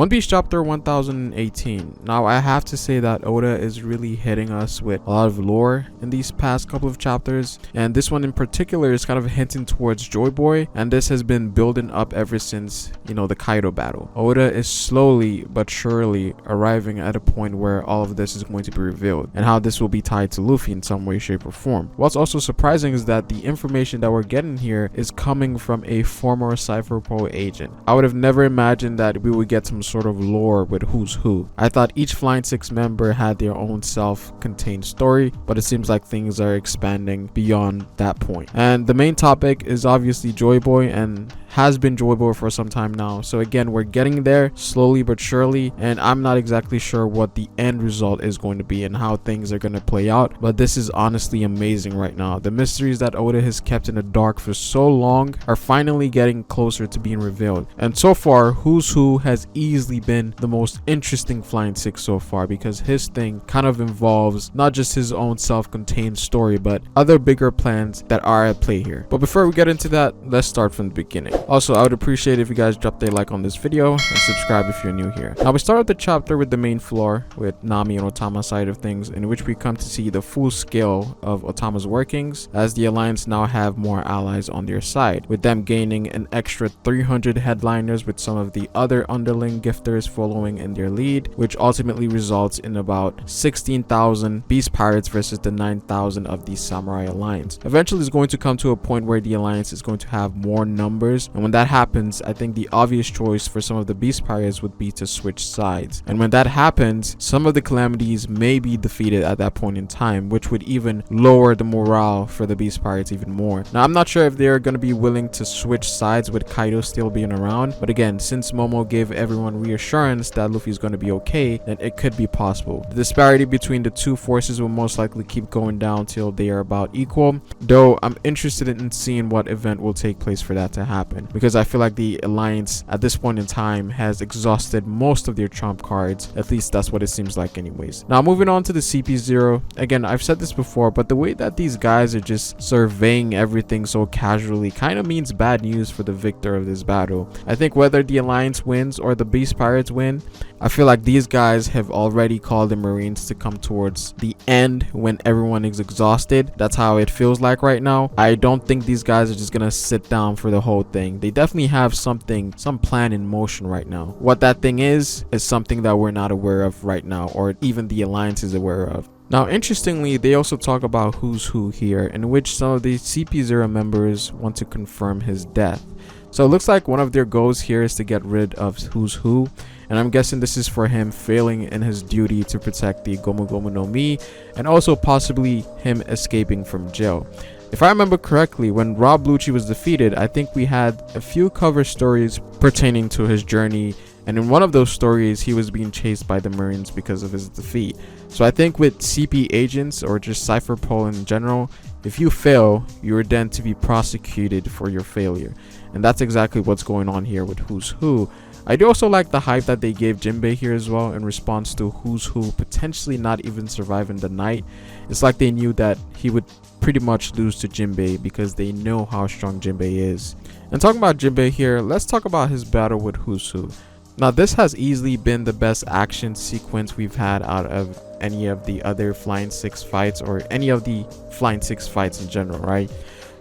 One Piece chapter 1018. Now I have to say that Oda is really hitting us with a lot of lore in these past couple of chapters, and this one in particular is kind of hinting towards Joy Boy, and this has been building up ever since, the Kaido battle. Oda is slowly but surely arriving at a point where all of this is going to be revealed, and how this will be tied to Luffy in some way, shape, or form. What's also surprising is that the information that we're getting here is coming from a former Cypher Pro agent. I would have never imagined that we would get some sort of lore with who's who. I thought each Flying Six member had their own self-contained story, but it seems like things are expanding beyond that point. And the main topic is obviously Joy Boy, and has been Joy Boy for some time now. So again, we're getting there slowly but surely, and I'm not exactly sure what the end result is going to be and how things are going to play out, but this is honestly amazing right now. The mysteries that Oda has kept in the dark for so long are finally getting closer to being revealed, and so far who's who has easily been the most interesting Flying Six so far, because his thing kind of involves not just his own self-contained story but other bigger plans that are at play here. But before we get into that, let's start from the beginning. Also, I would appreciate if you guys dropped a like on this video and subscribe if you're new here. Now we start the chapter with the main floor with Nami and Otama's side of things, in which we come to see the full scale of Otama's workings, as the Alliance now have more allies on their side, with them gaining an extra 300 headliners with some of the other underling gifters following in their lead, which ultimately results in about 16,000 beast pirates versus the 9,000 of the Samurai Alliance. Eventually it's going to come to a point where the Alliance is going to have more numbers, and when that happens, I think the obvious choice for some of the beast pirates would be to switch sides. And when that happens, some of the calamities may be defeated at that point in time, which would even lower the morale for the beast pirates even more. Now I'm not sure if they're going to be willing to switch sides with Kaido still being around, but again, since Momo gave everyone reassurance that Luffy's going to be okay, then it could be possible. The disparity between the two forces will most likely keep going down till they are about equal, though I'm interested in seeing what event will take place for that to happen, because I feel like the Alliance at this point in time has exhausted most of their trump cards. At least that's what it seems like anyways. Now moving on to the CP0. Again, I've said this before, but the way that these guys are just surveying everything so casually kind of means bad news for the victor of this battle. I think whether the Alliance wins or the Beast Pirates win, I feel like these guys have already called the Marines to come towards the end when everyone is exhausted. That's how it feels like right now. I don't think these guys are just gonna sit down for the whole thing. They definitely have some plan in motion right now. What that thing is something that we're not aware of right now, or even the Alliance is aware of. Now interestingly, they also talk about who's who here, in which some of the CP0 members want to confirm his death. So it looks like one of their goals here is to get rid of who's who, and I'm guessing this is for him failing in his duty to protect the Gomu Gomu no Mi, and also possibly him escaping from jail. If I remember correctly, when Rob Lucci was defeated, I think we had a few cover stories pertaining to his journey, and in one of those stories he was being chased by the Marines because of his defeat. So I think with CP agents, or just Cypher Pro in general, if you fail, you are then to be prosecuted for your failure, and that's exactly what's going on here with who's who. I do also like the hype that they gave Jinbei here as well, in response to who's who potentially not even surviving the night. It's like they knew that he would pretty much lose to Jinbei because they know how strong Jinbei is. And talking about Jinbei here, let's talk about his battle with who's who. Now this has easily been the best action sequence we've had out of any of the other Flying Six fights, or any of the Flying Six fights in general, right?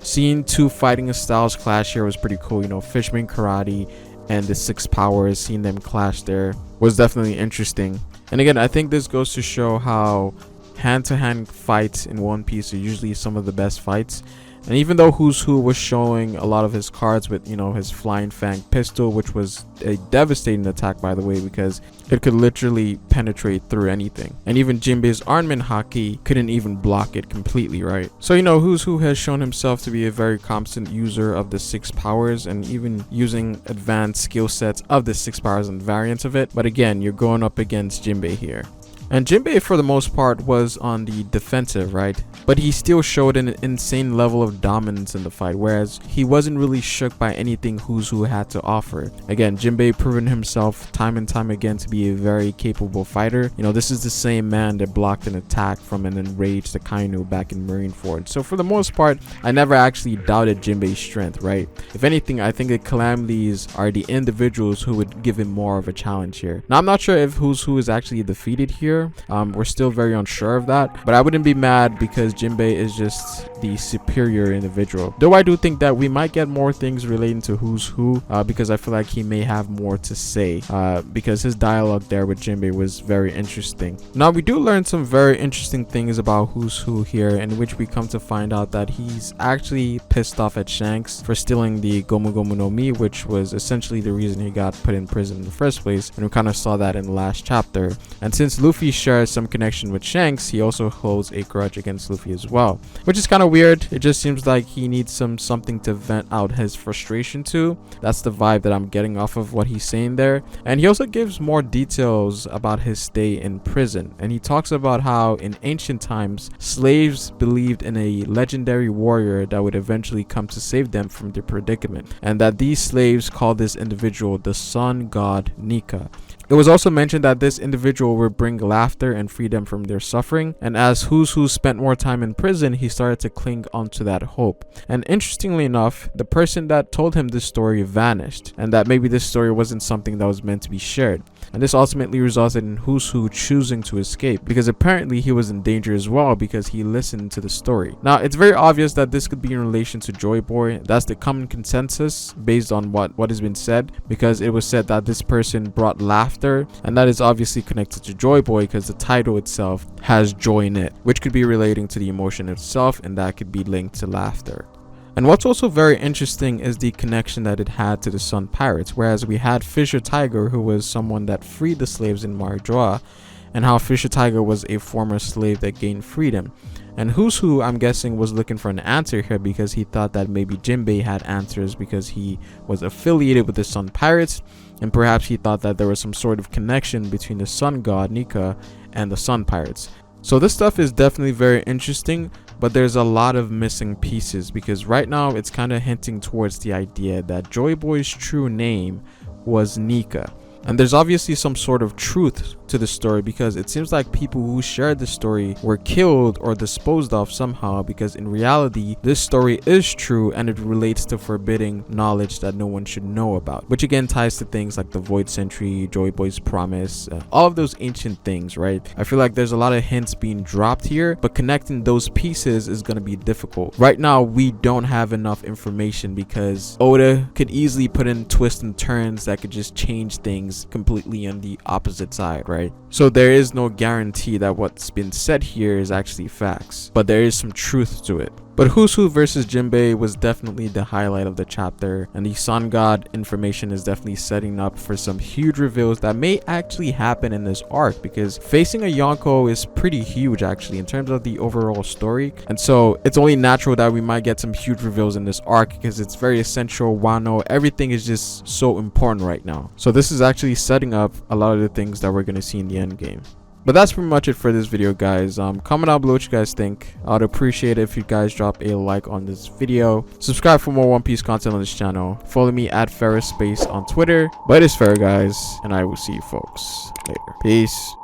Seeing two fighting styles clash here was pretty cool. Fishman karate and the Six Powers, seeing them clash there was definitely interesting. And again, I think this goes to show how hand-to-hand fights in One Piece are usually some of the best fights. And even though who's who was showing a lot of his cards with his Flying Fang pistol, which was a devastating attack by the way, because it could literally penetrate through anything, and even Jinbei's armament haki couldn't even block it completely, right? So who's who has shown himself to be a very competent user of the Six Powers, and even using advanced skill sets of the Six Powers and variants of it. But again, you're going up against Jinbei here. And Jinbei for the most part was on the defensive, right? But he still showed an insane level of dominance in the fight, whereas he wasn't really shook by anything Who's Who had to offer. Again, Jinbei proven himself time and time again to be a very capable fighter. You know, this is the same man that blocked an attack from an enraged Akainu back in Marineford. So for the most part, I never actually doubted Jinbei's strength, right? If anything, I think the Calamities are the individuals who would give him more of a challenge here. Now, I'm not sure if Who's Who is actually defeated here. We're still very unsure of that, but I wouldn't be mad because Jinbei is just the superior individual. Though I do think that we might get more things relating to Who's Who because I feel like he may have more to say because his dialogue there with Jinbei was very interesting. Now, we do learn some very interesting things about Who's Who here, in which we come to find out that he's actually pissed off at Shanks for stealing the Gomu Gomu no Mi, which was essentially the reason he got put in prison in the first place, and we kind of saw that in the last chapter. And since Luffy shares some connection with Shanks, he also holds a grudge against Luffy as well, which is kind of weird. It just seems like he needs something to vent out his frustration to. That's the vibe that I'm getting off of what he's saying there. And he also gives more details about his stay in prison, and he talks about how in ancient times slaves believed in a legendary warrior that would eventually come to save them from their predicament, and that these slaves called this individual the sun god Nika. It was also mentioned that this individual would bring laughter and free them from their suffering, and as Who's Who spent more time in prison, he started to cling onto that hope. And interestingly enough, the person that told him this story vanished, and that maybe this story wasn't something that was meant to be shared. And this ultimately resulted in Who's Who choosing to escape, because apparently he was in danger as well because he listened to the story. Now, it's very obvious that this could be in relation to Joy Boy. That's the common consensus based on what has been said, because it was said that this person brought laughter, and that is obviously connected to Joy Boy because the title itself has joy in it, which could be relating to the emotion itself, and that could be linked to laughter. And what's also very interesting is the connection that it had to the Sun Pirates, whereas we had Fisher Tiger, who was someone that freed the slaves in Marjoa, and how Fisher Tiger was a former slave that gained freedom. And Who's Who, I'm guessing, was looking for an answer here because he thought that maybe Jinbei had answers because he was affiliated with the Sun Pirates, and perhaps he thought that there was some sort of connection between the Sun God Nika and the Sun Pirates. So this stuff is definitely very interesting, but there's a lot of missing pieces because right now it's kind of hinting towards the idea that Joy Boy's true name was Nika. And there's obviously some sort of truth to the story because it seems like people who shared the story were killed or disposed of somehow, because in reality this story is true and it relates to forbidding knowledge that no one should know about, which again ties to things like the Void Sentry, Joy Boy's promise, all of those ancient things, right? I feel like there's a lot of hints being dropped here, but connecting those pieces is going to be difficult. Right now we don't have enough information because Oda could easily put in twists and turns that could just change things completely on the opposite side, right? So there is no guarantee that what's been said here is actually facts, but there is some truth to it. But Who's Who versus Jinbei was definitely the highlight of the chapter, and the Sun God information is definitely setting up for some huge reveals that may actually happen in this arc, because facing a Yonko is pretty huge actually in terms of the overall story, and so it's only natural that we might get some huge reveals in this arc because it's very essential. Wano, everything is just so important right now. So this is actually setting up a lot of the things that we're going to see in the end game. But that's pretty much it for this video, guys. Comment down below what you guys think. I'd appreciate it if you guys drop a like on this video. Subscribe for more One Piece content on this channel. Follow me at Ferris Space on Twitter. But it's fair, guys, and I will see you folks later. Peace.